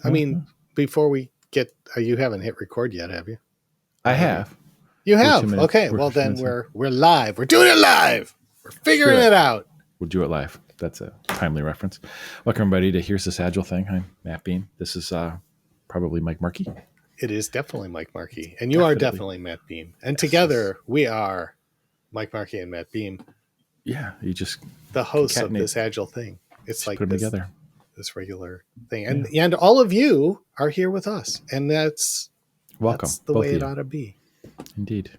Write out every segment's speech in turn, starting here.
I mean, before we get, you haven't hit record yet, have you? I have. You have? Okay. Well, then we're live. We're doing it live. We're figuring it out. We'll do it live. That's a timely reference. Welcome, everybody, to Here's This Agile Thing. I'm Matt Bean. This is probably Mike Markey. It is definitely Mike Markey. And you are definitely Matt Beam. And together we are Mike Markey and Matt Beam. Yeah. You just the hosts of this Agile Thing. It's like put them together. This regular thing. And all of you are here with us. And that's welcome. That's the way it ought to be. Indeed.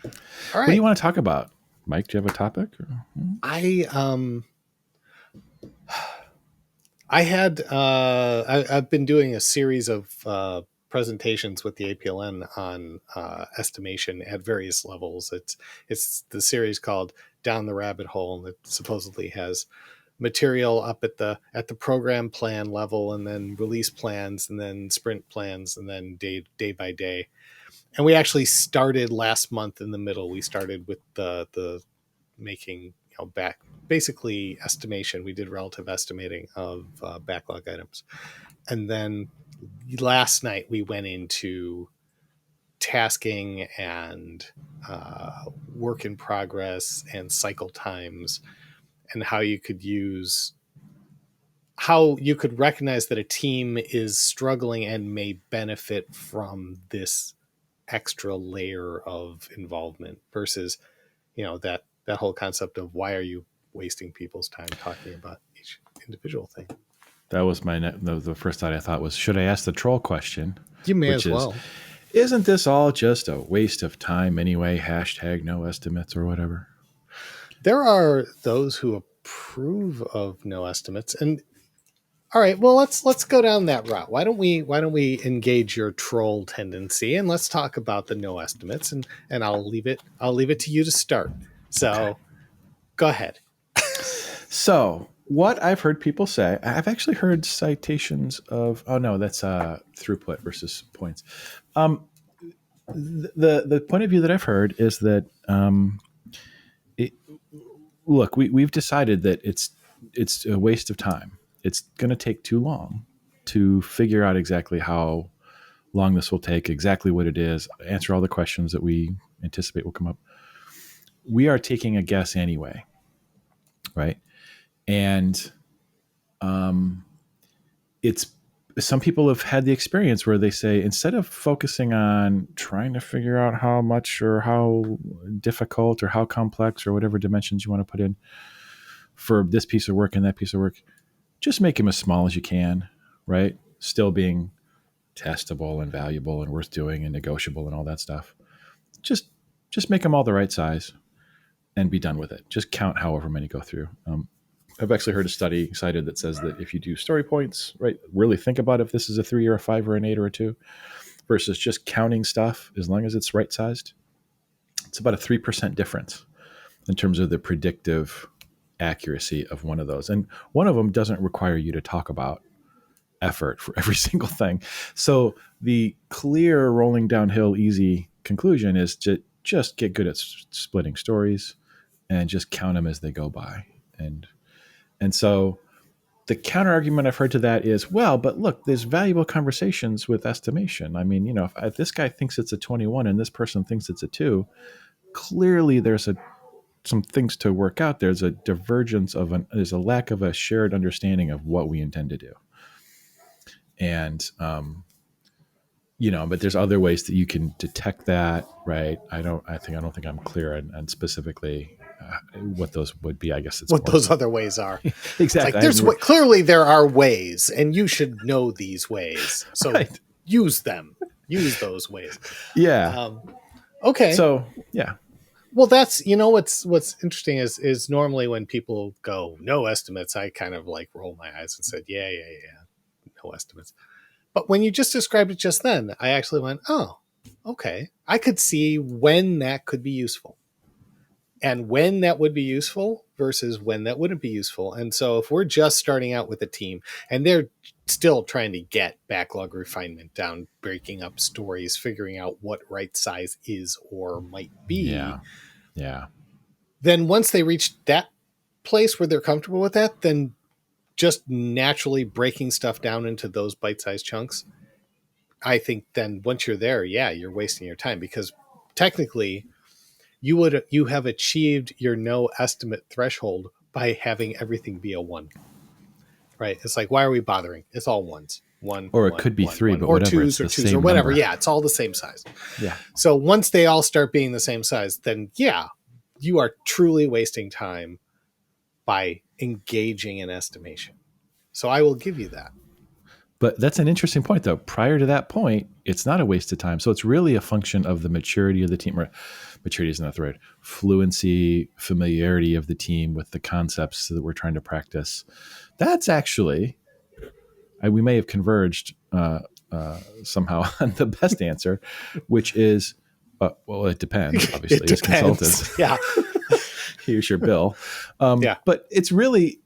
All right. What do you want to talk about? Mike, do you have a topic? I've been doing a series of presentations with the APLN on estimation at various levels. It's the series called Down the Rabbit Hole, and it supposedly has material up at the program plan level, and then release plans, and then sprint plans, and then day by day. And we actually started last month in the middle. We started with the making back basically estimation. We did relative estimating of backlog items, and then last night we went into tasking and work in progress and cycle times, and how you could recognize that a team is struggling and may benefit from this extra layer of involvement versus, that whole concept of why are you wasting people's time talking about each individual thing. That was the first thought I thought was, should I ask the troll question? You may as well. Isn't this all just a waste of time anyway? # no estimates or whatever. There are those who approve of no estimates, and all right, well, let's go down that route. Why don't we engage your troll tendency, and let's talk about the no estimates, and I'll leave it to you to start. So, okay. Go ahead. So, what I've heard people say, I've actually heard citations of, oh no, that's throughput versus points. The point of view that I've heard is that, look, we've decided that it's a waste of time. It's going to take too long to figure out exactly how long this will take, exactly what it is, answer all the questions that we anticipate will come up. We are taking a guess anyway, right? And it's some people have had the experience where they say, instead of focusing on trying to figure out how much or how difficult or how complex or whatever dimensions you want to put in for this piece of work and that piece of work, just make them as small as you can, right? Still being testable and valuable and worth doing and negotiable and all that stuff. Just make them all the right size and be done with it. Just count however many go through. I've actually heard a study cited that says that if you do story points, right, really think about if this is a 3 or a 5 or an 8 or a 2 versus just counting stuff, as long as it's right sized, it's about a 3% difference in terms of the predictive accuracy of one of those. And one of them doesn't require you to talk about effort for every single thing. So the clear rolling downhill easy conclusion is to just get good at splitting stories and just count them as they go by. And so the counter argument I've heard to that is, well, but look, there's valuable conversations with estimation. I mean, if this guy thinks it's a 21 and this person thinks it's a 2, clearly there's some things to work out. There's a divergence there's a lack of a shared understanding of what we intend to do. And, but there's other ways that you can detect that, right? I don't think I'm clear on specifically what those would be. I guess it's what those other ways are. Exactly. Like clearly there are ways, and you should know these ways. So right. Use them. Use those ways. Yeah. Okay. So yeah. Well, that's, what's interesting is normally when people go no estimates, I kind of like roll my eyes and said, yeah, no estimates. But when you just described it just then, I actually went, oh, okay. I could see when that could be useful and when that would be useful versus when that wouldn't be useful. And so if we're just starting out with a team and they're still trying to get backlog refinement down, breaking up stories, figuring out what right size is or might be. Yeah. Then once they reach that place where they're comfortable with that, then just naturally breaking stuff down into those bite-sized chunks, I think then once you're there, yeah, you're wasting your time, because technically you have achieved your no estimate threshold by having everything be a one, right? It's like, why are we bothering? It's all ones. One, Or it one, could be one, three, one, but or whatever. It's twos or the twos or same whatever. number. Yeah, it's all the same size. Yeah. So once they all start being the same size, then yeah, you are truly wasting time by engaging in estimation. So I will give you that. But that's an interesting point, though. Prior to that point, it's not a waste of time. So it's really a function of the maturity of the team. Or maturity is not the right. Fluency, familiarity of the team with the concepts that we're trying to practice. That's actually, we may have converged somehow on the best answer, which is, well, it depends, It obviously, as depends. consultants. Yeah. Here's your bill. Yeah. But it's really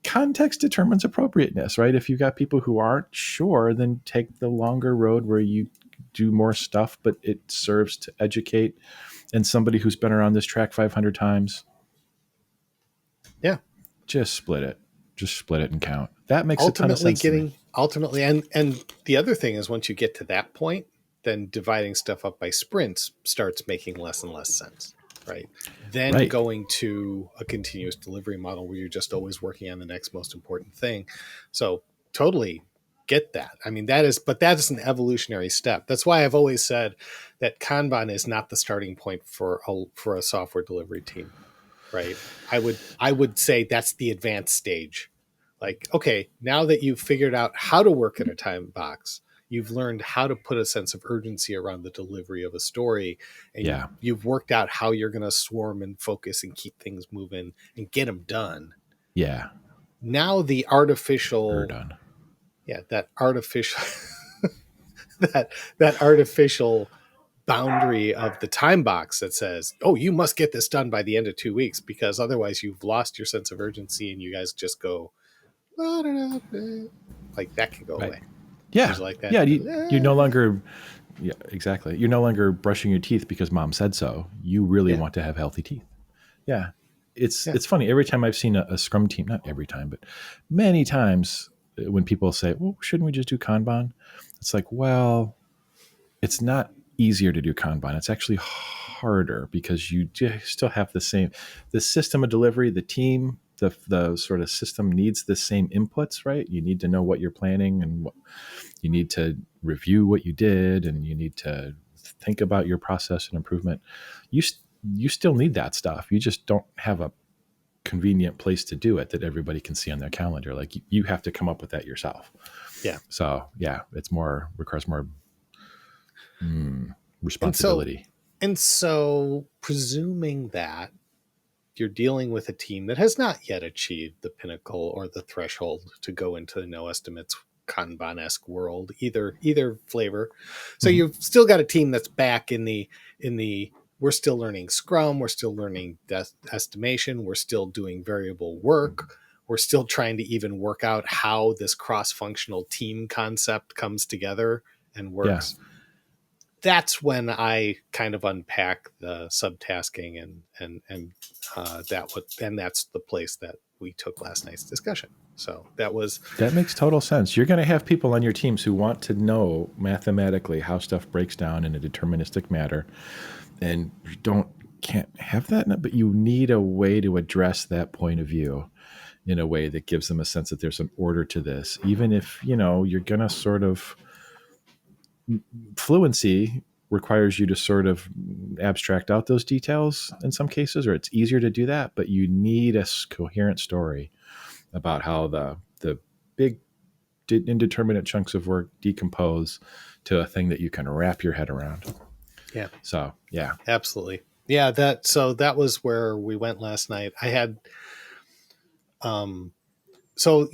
context determines appropriateness, right? If you've got people who aren't sure, then take the longer road where you do more stuff, but it serves to educate. And somebody who's been around this track 500 times, Yeah. just split it. Just split it and count. That makes a ton of Ultimately sense to me. and the other thing is, once you get to that point, then dividing stuff up by sprints starts making less and less sense, right? Then Right. going to a continuous delivery model where you're just always working on the next most important thing. So totally get that. I mean, that is an evolutionary step. That's why I've always said that Kanban is not the starting point for a software delivery team, right? I would say that's the advanced stage. Like, okay, now that you've figured out how to work in a time box, you've learned how to put a sense of urgency around the delivery of a story, and Yeah. you've worked out how you're going to swarm and focus and keep things moving and get them done. Yeah. Now the We're artificial, done. yeah, that artificial, that artificial boundary of the time box that says, oh, you must get this done by the end of 2 weeks, because otherwise you've lost your sense of urgency and you guys just go, like, that can go Right. away. Would Yeah. you like that? Yeah. You no longer, yeah, exactly. You're no longer brushing your teeth because mom said so. You really Yeah, want to have healthy teeth. Yeah. yeah, It's funny. Every time I've seen a scrum team, not every time, but many times when people say, well, shouldn't we just do Kanban? It's like, well, it's not easier to do Kanban. It's actually harder because you still have the system of delivery, the team, the sort of system needs the same inputs, right? You need to know what you're planning, and what you need to review what you did, and you need to think about your process and improvement. You you still need that stuff. You just don't have a convenient place to do it that everybody can see on their calendar. Like you have to come up with that yourself. yeah. So yeah, it's more requires more And so, responsibility. presuming that you're dealing with a team that has not yet achieved the pinnacle or the threshold to go into the no estimates Kanban-esque world, either flavor. So Mhm. you've still got a team that's back in the we're still learning Scrum, we're still learning estimation, we're still doing variable work, we're still trying to even work out how this cross-functional team concept comes together and Yeah, works. That's when I kind of unpack the subtasking and that's the place that we took last night's discussion. So that was, that makes total sense. You're going to have people on your teams who want to know mathematically how stuff breaks down in a deterministic manner, and you can't have that, but you need a way to address that point of view in a way that gives them a sense that there's an order to this, even if you're going to sort of fluency requires you to sort of abstract out those details in some cases, or it's easier to do that, but you need a coherent story about how the big indeterminate chunks of work decompose to a thing that you can wrap your head around. yeah, So yeah. absolutely. Yeah, that was where we went last night. I had, so,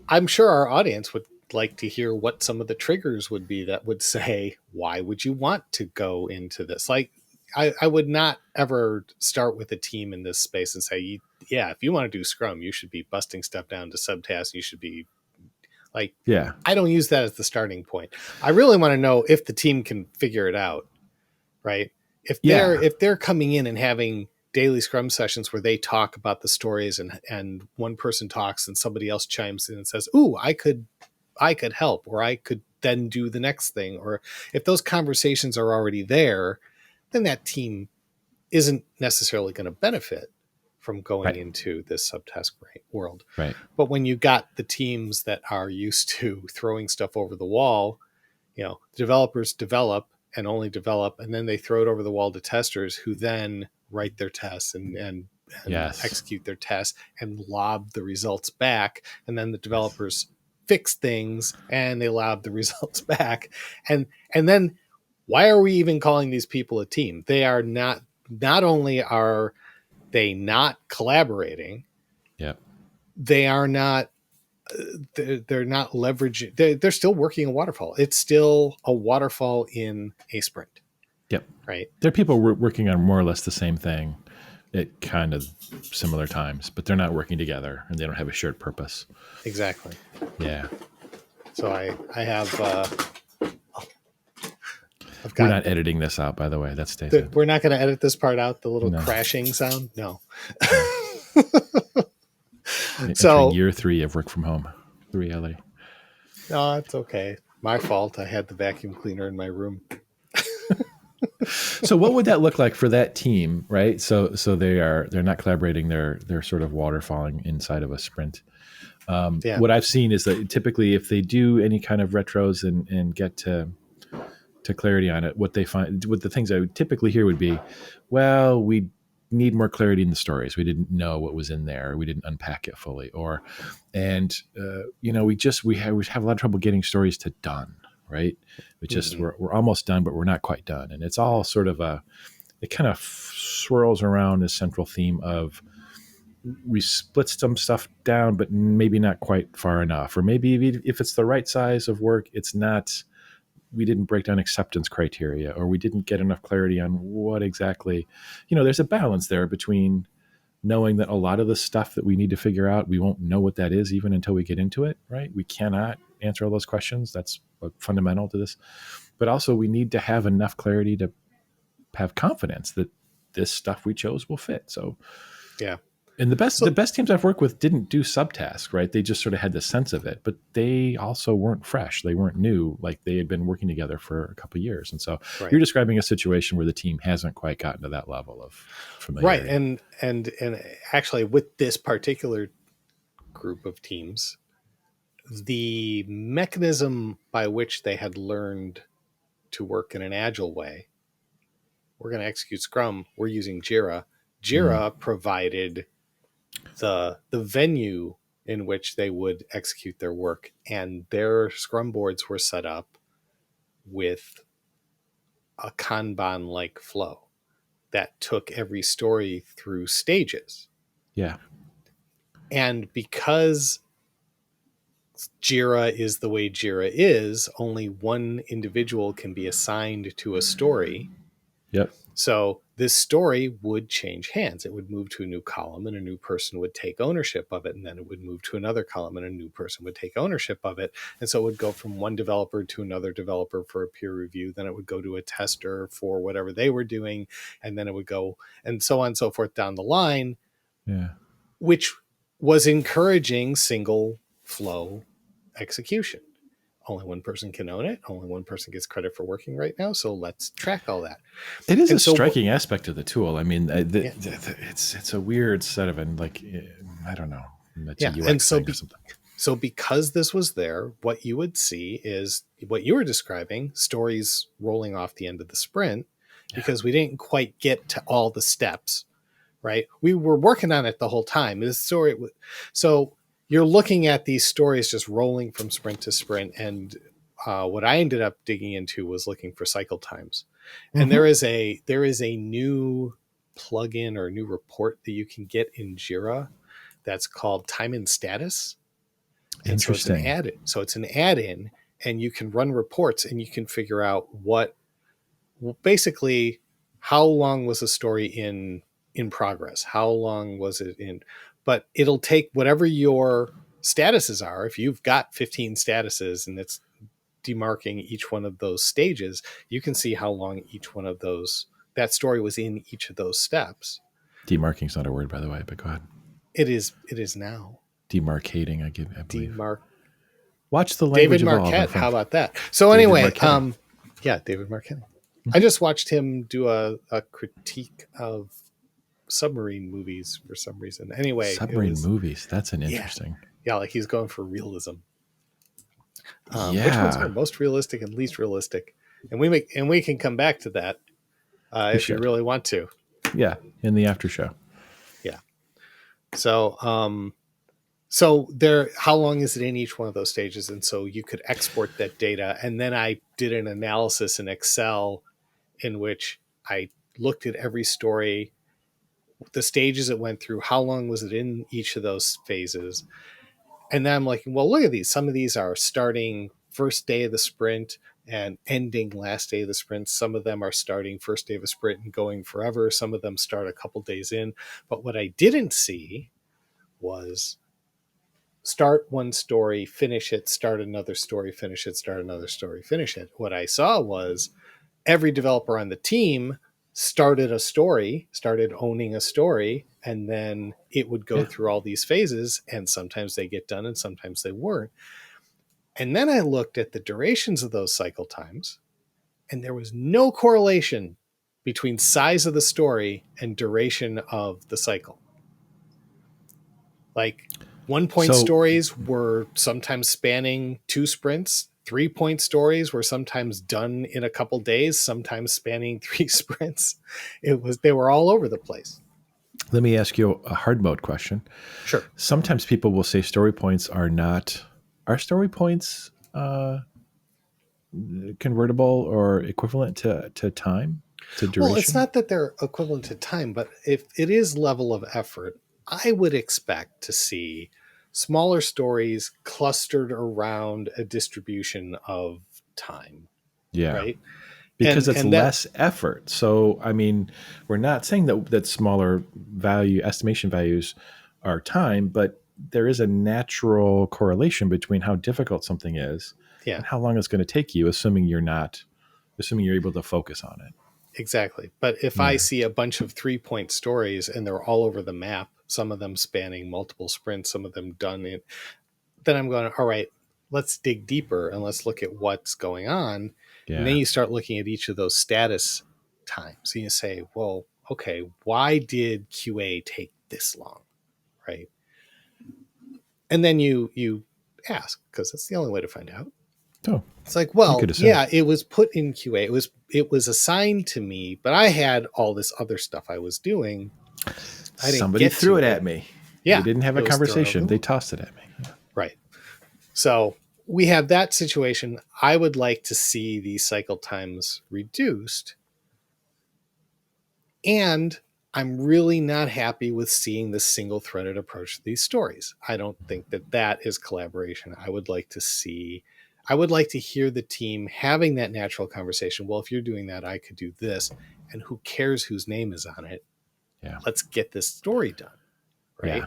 I'm sure our audience would like to hear what some of the triggers would be that would say, why would you want to go into this? Like, I would not ever start with a team in this space and say, yeah, if you want to do Scrum, you should be busting stuff down to subtasks. You should be like, Yeah. I don't use that as the starting point. I really want to know if the team can figure it out, right? If they're Yeah. if they're coming in and having daily scrum sessions where they talk about the stories, and one person talks and somebody else chimes in and says, "Ooh, I could help," or "I could then do the next thing." Or if those conversations are already there, then that team isn't necessarily going to benefit from going Right. into this subtask world. Right. But when you got the teams that are used to throwing stuff over the wall, developers develop and only develop, and then they throw it over the wall to testers who then write their tests and Yes. execute their tests and lob the results back. And then the developers fix things and they lob the results back. And then why are we even calling these people a team? They are not only are they not collaborating, Yep. they are not they're not leveraging, they're still working a waterfall. It's still a waterfall in a sprint, Yep. right? There are people working on more or less the same thing at kind of similar times, but they're not working together and they don't have a shared purpose. Exactly. Yeah. So I have I've We're got not editing this out, by the way. That stays in. we're not going to edit this part out, the little No. crashing sound. No. No. Entering So year 3 of work from home reality. no, it's okay. My fault. I had the vacuum cleaner in my room. So what would that look like for that team, right? So they're not collaborating. They're sort of waterfalling inside of a sprint. Yeah. What I've seen is that typically if they do any kind of retros and get to clarity on it, what they find, what the things I would typically hear would be, well, we need more clarity in the stories. We didn't know what was in there. We didn't unpack it fully, we have a lot of trouble getting stories to done, right? We're almost done, but we're not quite done. And it's all sort of it kind of swirls around this central theme of we split some stuff down, but maybe not quite far enough. Or maybe if it's the right size of work, it's not, we didn't break down acceptance criteria, or we didn't get enough clarity on what exactly, there's a balance there between knowing that a lot of the stuff that we need to figure out, we won't know what that is even until we get into it, right? We cannot answer all those questions. That's fundamental to this. But also we need to have enough clarity to have confidence that this stuff we chose will fit. So, Yeah. and the So best teams I've worked with didn't do subtasks, right? They just sort of had the sense of it, but they also weren't fresh. They weren't new. Like they had been working together for a couple of years. And so right. you're describing a situation where the team hasn't quite gotten to that level of familiarity. Right. And actually with this particular group of teams, the mechanism by which they had learned to work in an agile way, we're going to execute Scrum, we're using Jira. Jira provided the venue in which they would execute their work, and their Scrum boards were set up with a Kanban like flow that took every story through stages. Yeah. And because Jira is the way Jira is, only one individual can be assigned to a story. Yep. So this story would change hands. It would move to a new column and a new person would take ownership of it. And then it would move to another column and a new person would take ownership of it. And so it would go from one developer to another developer for a peer review. Then it would go to a tester for whatever they were doing. And then it would go and so on and so forth down the line. Yeah. Which was encouraging single flow execution. Only one person can own it. Only one person gets credit for working right now. So let's track all that. It is and a striking aspect of the tool. I mean, it's a weird set of, and like, I don't know, that's a UX and so thing or something. So because this was there, what you would see is what you were describing, stories rolling off the end of the sprint, because we didn't quite get to all the steps, right? We were working on it the whole time. This story, so you're looking at these stories just rolling from sprint to sprint. And what I ended up digging into was looking for cycle times. And there is a new plugin or a new report that you can get in Jira that's called Time and Status. And so it's an add-in. So it's an add-in, and you can run reports and you can figure out basically how long was a story in progress, how long was it in, but it'll take whatever your statuses are. If you've got 15 statuses and it's demarking each one of those stages, you can see how long each one of those, that story was in each of those steps. Demarking's not a word, by the way, but go ahead. It is now. Demarcating, I believe. Demark Watch the David language evolve, my Marquette. How friend. about that? So David anyway, Marquetti. yeah, David Marquette. I just watched him do a critique of submarine movies for some reason. Anyway, it Submarine was, movies. That's an yeah, interesting. yeah, like he's going for realism. Which ones are Yeah, most realistic and least realistic? And we can come back to that we if you should. really want to. Yeah, in the after show. Yeah. So so there, how long is it in each one of those stages? And so you could export that data. And then I did an analysis in Excel in which I looked at every story, the stages it went through, how long was it in each of those phases. And then I'm like, well, look at these. Some of these are starting first day of the sprint and ending last day of the sprint. Some of them are starting first day of a sprint and going forever. Some of them start a couple days in. But what I didn't see was start one story, finish it, start another story, finish it, start another story, finish it. What I saw was every developer on the team started a story, started owning a story, and then it would go Yeah. through all these phases, and sometimes they get done and sometimes they weren't. And then I looked at the durations of those cycle times, and there was no correlation between size of the story and duration of the cycle. Like 1 point So stories were sometimes spanning 2 sprints. 3 point stories were sometimes done in a couple days, sometimes spanning 3 sprints. They were all over the place. let me ask you a hard mode question. Sure. Sometimes people will say story points are not. Are story points convertible or equivalent to time, to Well, it's duration? not that they're equivalent to time, but if it is level of effort, I would expect to see smaller stories clustered around a distribution of time, Yeah, right? because it's And that, less effort. So, I mean, we're not saying that smaller value estimation values are time, but there is a natural correlation between how difficult something is yeah, and how long it's going to take you, assuming you're able to focus on it. exactly. But if I Yeah, see a bunch of 3 point stories and they're all over the map, some of them spanning multiple sprints, some of them done in, then I'm going, all right, let's dig deeper and let's look at what's going on. And then yeah. you start looking at each of those status times and you say, well, okay, why did QA take this long? Right. And then you ask, because that's the only way to find out. So It's like, you could well, assume yeah, it was put in QA. It was assigned to me, but I had all this other stuff I was doing. I didn't somebody get threw to it it. at me. We Yeah, didn't have it a was thrown over conversation. the They wall. tossed it at me. Yeah. Right. So we have that situation. I would like to see the cycle times reduced. And I'm really not happy with seeing this single threaded approach to these stories. I don't think that that is collaboration. I would like to hear the team having that natural conversation. Well, if you're doing that, I could do this. And who cares whose name is on it? Yeah. Let's get this story done. Yeah. Right.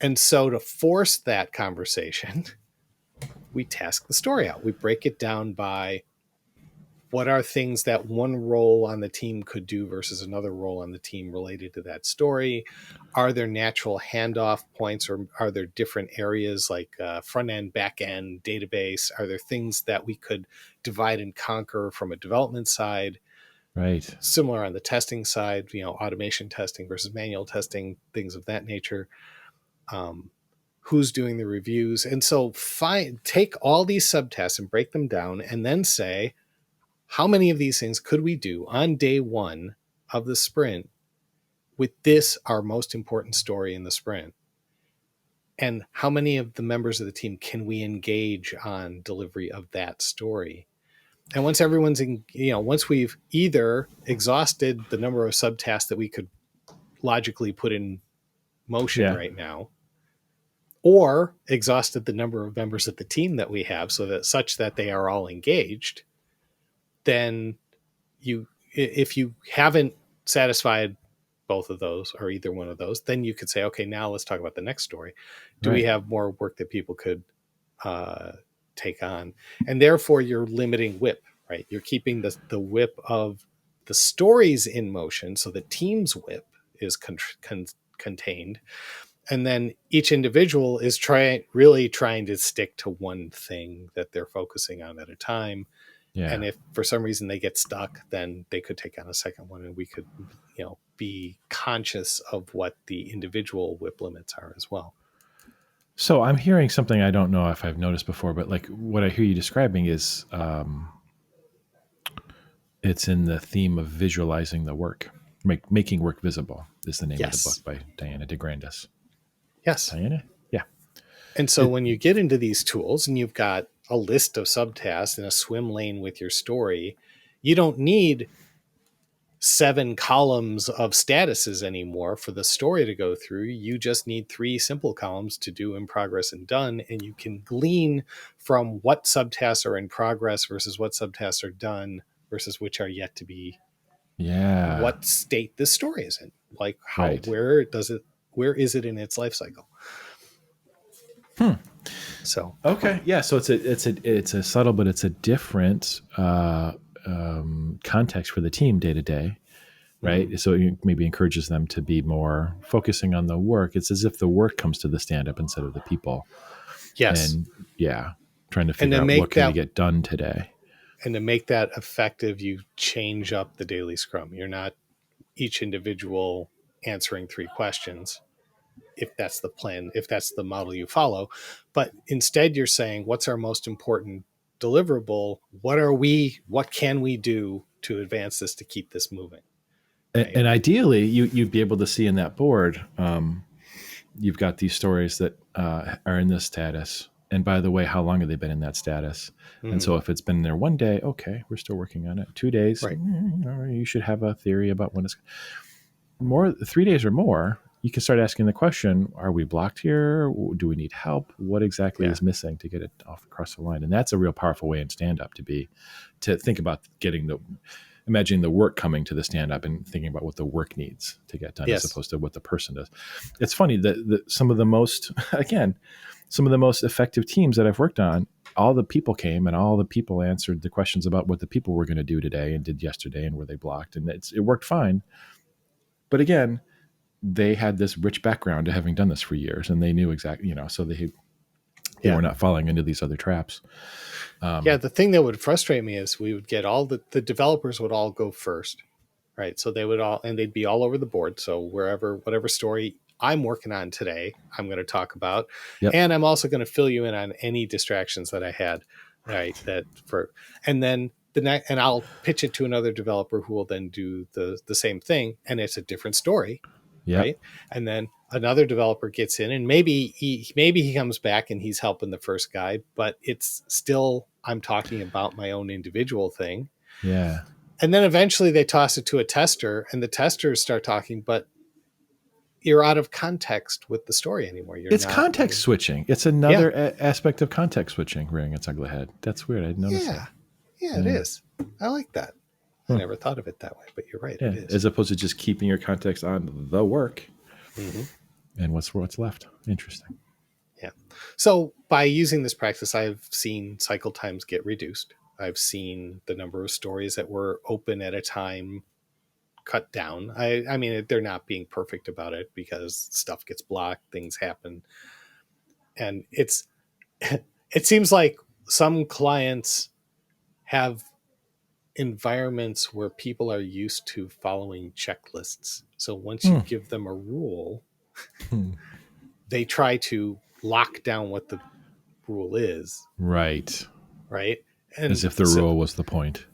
And so to force that conversation, we task the story out. We break it down by what are things that one role on the team could do versus another role on the team related to that story. Are there natural handoff points, or are there different areas like front end, back end, database? Are there things that we could divide and conquer from a development side? Right. Similar on the testing side, automation testing versus manual testing, things of that nature. um, who's doing the reviews? And so take all these subtests and break them down and then say, how many of these things could we do on day one of the sprint with this, our most important story in the sprint? And how many of the members of the team can we engage on delivery of that story? And once everyone's in, once we've either exhausted the number of subtasks that we could logically put in motion Yeah. right now, or exhausted the number of members of the team that we have so that such that they are all engaged, then if you haven't satisfied both of those or either one of those, then you could say, okay, now let's talk about the next story. Do we Right. have more work that people could uh, take on? And therefore you're limiting whip, right? You're keeping the whip of the stories in motion. So the team's whip is contained, and then each individual is really trying to stick to one thing that they're focusing on at a time. Yeah. And if for some reason they get stuck, then they could take on a second one, and we could, be conscious of what the individual whip limits are as well. So I'm hearing something I don't know if I've noticed before, but like what I hear you describing is it's in the theme of visualizing the work. Making work visible is the name of the book Yes. by Diana DeGrandis. Yes. Diana? Yeah. And so It, when you get into these tools and you've got a list of subtasks and a swim lane with your story, you don't need 7 columns of statuses anymore for the story to go through. You just need 3 simple columns to do in progress and done. And you can glean from what subtasks are in progress versus what subtasks are done versus which are yet to be, yeah. what state this story is in. Like Right. where is it in its life cycle? Hmm. So, Okay. Yeah. So it's a subtle, but it's a different context for the team day to day. mhm. Right. So it maybe encourages them to be more focusing on the work. It's as if the work comes to the stand up instead of the people. Yes. And yeah, trying to And figure out what can we get done today. to make that effective, you change up the daily scrum. You're not each individual answering 3 questions, if that's the plan, if that's the model you follow, but instead you're saying, what's our most important deliverable? What can we do to advance this, to keep this moving? Right. And ideally, you'd be able to see in that board, you've got these stories that are in this status. And by the way, how long have they been in that status? And Mm-hmm. so if it's been there 1 day, okay, we're still working on it. 2 days, Right. you should have a theory about when it's more. 3 days or more, you can start asking the question: are we blocked here? Do we need help? What exactly Yeah. is missing to get it off across the line? And that's a real powerful way in stand up to think about imagining the work coming to the stand up and thinking about what the work needs to get done as Yes. opposed to what the person does. It's funny that some of the most, again, some of the most effective teams that I've worked on, all the people came and all the people answered the questions about what the people were going to do today and did yesterday and were they blocked. And it worked fine. But again, they had this rich background to having done this for years and they knew exactly, so they Yeah. were not falling into these other traps. Yeah. The thing that would frustrate me is we would get all the developers would all go first. Right. So they would all, and they'd be all over the board. So whatever story I'm working on today, I'm going to talk about. Yep. And I'm also going to fill you in on any distractions that I had. Right. And then and I'll pitch it to another developer who will then do the same thing. And it's a different story. Yep. Right. And then another developer gets in and maybe he comes back and he's helping the first guy, but it's still, I'm talking about my own individual thing. Yeah. And then eventually they toss it to a tester and the testers start talking, but you're out of context with the story anymore. You're It's not. context switching. It's Yeah. another aspect of context switching, rearing its ugly head. That's weird. I didn't notice Yeah. that. Yeah, it Yeah. is. I like that. I Huh. never thought of it that way, but you're right. Yeah. It is. As opposed to just keeping your context on the work Mm-hmm. and what's left. Interesting. Yeah. So by using this practice, I've seen cycle times get reduced. I've seen the number of stories that were open at a time cut down. I mean, they're not being perfect about it because stuff gets blocked, things happen. And it seems like some clients have environments where people are used to following checklists. So once you Hmm. give them a rule, Hmm. they try to lock down what the rule is, Right. right? As And if the so, rule was the point.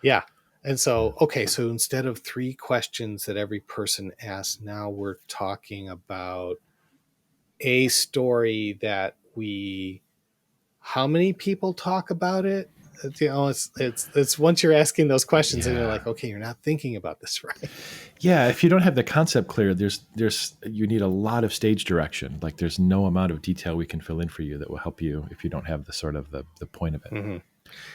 yeah. And so, okay, so instead of 3 questions that every person asks, now we're talking about a story that how many people talk about it? It's once you're asking those questions and you're Yeah. like, okay, you're not thinking about this right. Yeah. If you don't have the concept clear, you need a lot of stage direction. Like there's no amount of detail we can fill in for you that will help you if you don't have the sort of the point of it. Mm-hmm.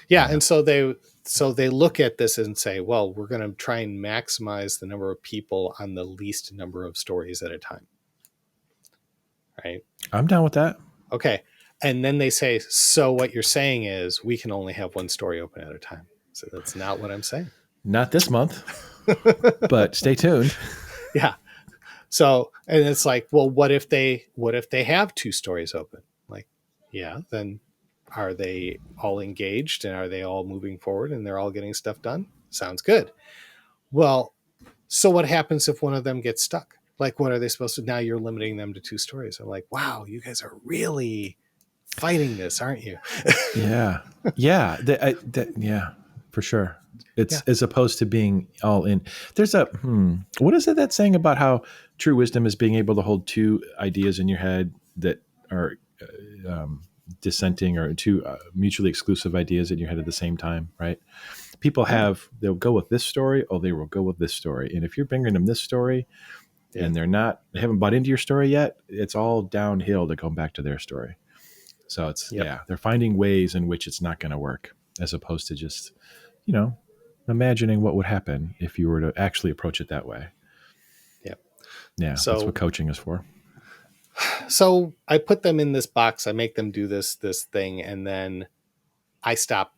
Yeah, Yeah. and so they look at this and say, well, we're going to try and maximize the number of people on the least number of stories at a time, right? I'm down with that. Okay, and then they say, so what you're saying is we can only have one story open at a time. So that's not what I'm saying. Not this month, but stay tuned. Yeah. So, and it's like, well, what if they have two stories open? Like, yeah, then are they all engaged and are they all moving forward and they're all getting stuff done? Sounds good. Well, so what happens if one of them gets stuck? Like, what are they supposed to? Now you're limiting them to two stories. I'm like, wow, you guys are really fighting this, aren't you? Yeah, yeah, yeah, for sure. It's Yeah. as opposed to being all in. There's a what is it that saying about how true wisdom is being able to hold two ideas in your head that are dissenting, or two mutually exclusive ideas in your head at the same time, right? People Oh, they'll go with this story, or they will go with this story, and if you're bringing them this story yeah. and they haven't bought into your story yet, it's all downhill to go back to their story. So it's, Yep. yeah, they're finding ways in which it's not going to work, as opposed to just, you know, imagining what would happen if you were to actually approach it that way. Yep. Yeah, that's what So, coaching is for. so I put them in this box. I make them do this thing, and then I stop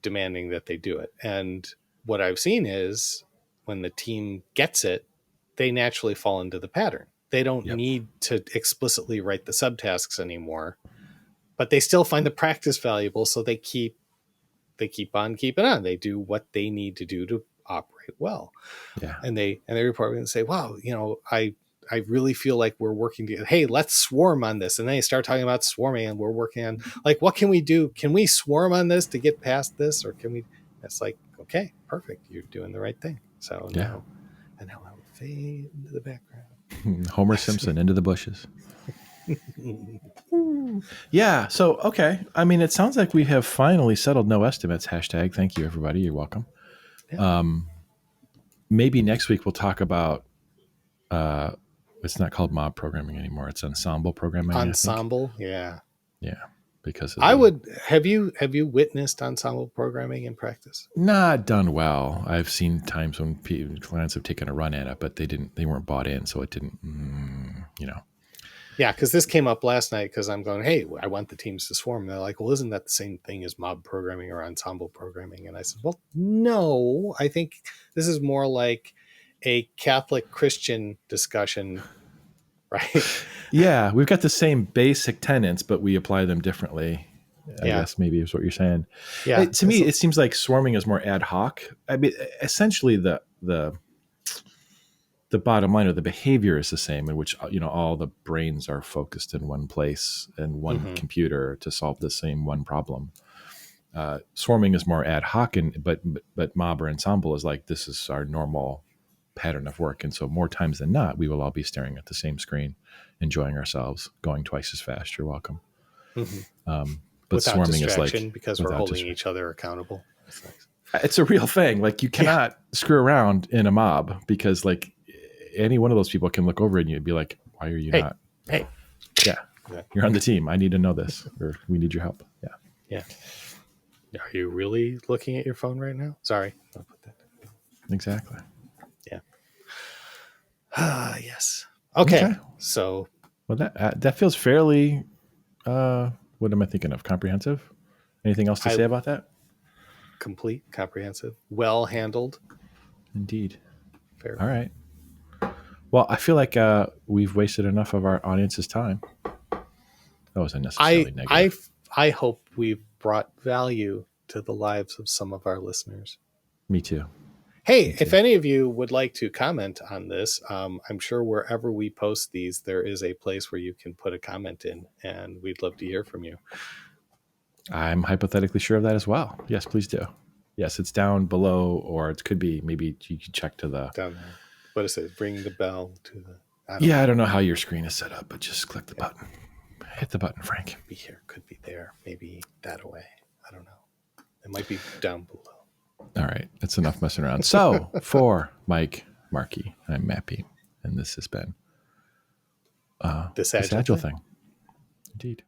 demanding that they do it. And what I've seen is when the team gets it, they naturally fall into the pattern. They don't Yep. need to explicitly write the subtasks anymore, but they still find the practice valuable, so they keep on keeping on. They do what they need to do to operate well. Yeah. And they report and say, wow, I really feel like we're working together. Hey, let's swarm on this. And then they start talking about swarming, and we're working on, like, what can we do? Can we swarm on this to get past this? Or can we? It's like, okay, perfect. You're doing the right thing. So Yeah. now I would fade into the background. Homer Simpson into the bushes. Yeah. So, okay. I mean, it sounds like we have finally settled no estimates. Hashtag. Thank you, everybody. You're welcome. Yeah. Maybe next week we'll talk about, it's not called mob programming anymore. It's ensemble programming, I think. Ensemble. Yeah. Yeah. Because of I the would have you witnessed ensemble programming in practice? not done well. I've seen times when clients have taken a run at it, but they weren't bought in. So it didn't, Yeah, because this came up last night because I'm going, hey, I want the teams to swarm. And they're like, well, isn't that the same thing as mob programming or ensemble programming? And I said, well, no, I think this is more like a Catholic Christian discussion, right? Yeah, we've got the same basic tenets, but we apply them differently. I Yeah. guess maybe is what you're saying. Yeah. To me, it seems like swarming is more ad hoc. I mean, essentially, the bottom line of the behavior is the same, in which all the brains are focused in one place and one Mhm. computer to solve the same one problem. Swarming is more ad hoc, but mob or ensemble is like, this is our normal pattern of work, and so more times than not, we will all be staring at the same screen, enjoying ourselves, going twice as fast. You're welcome. Mhm. But Without swarming is like distraction because we're holding each other accountable. It's like, it's a real thing. Like, you cannot screw around in a mob, because like any one of those people can look over at you and be like, why are you hey, not? hey. Yeah, you're on the team. I need to know this, or we need your help. Yeah. Yeah. Are you really looking at your phone right now? Sorry. I'll put that. Exactly. Yeah. Yes. Okay. So Well, that feels fairly. What am I thinking of? Comprehensive. Anything else to I say about that? complete, comprehensive, well handled. Indeed. Fair. All right. Well, I feel like we've wasted enough of our audience's time. That was unnecessarily negative. I hope we've brought value to the lives of some of our listeners. Me too. Hey, Me too. if any of you would like to comment on this, I'm sure wherever we post these, there is a place where you can put a comment in, and we'd love to hear from you. I'm hypothetically sure of that as well. Yes, please do. Yes, it's down below, or it could be, maybe you can check to the. Down there. What is it? Ring the bell to the. I don't know how your screen is set up, but just click the button. Hit the button, Frank. Could be here, could be there, maybe that away. I don't know. It might be down below. All right, that's enough messing around. So, for Mike Markey, I'm Mappy, and this has been This this Agile thing. thing. Indeed.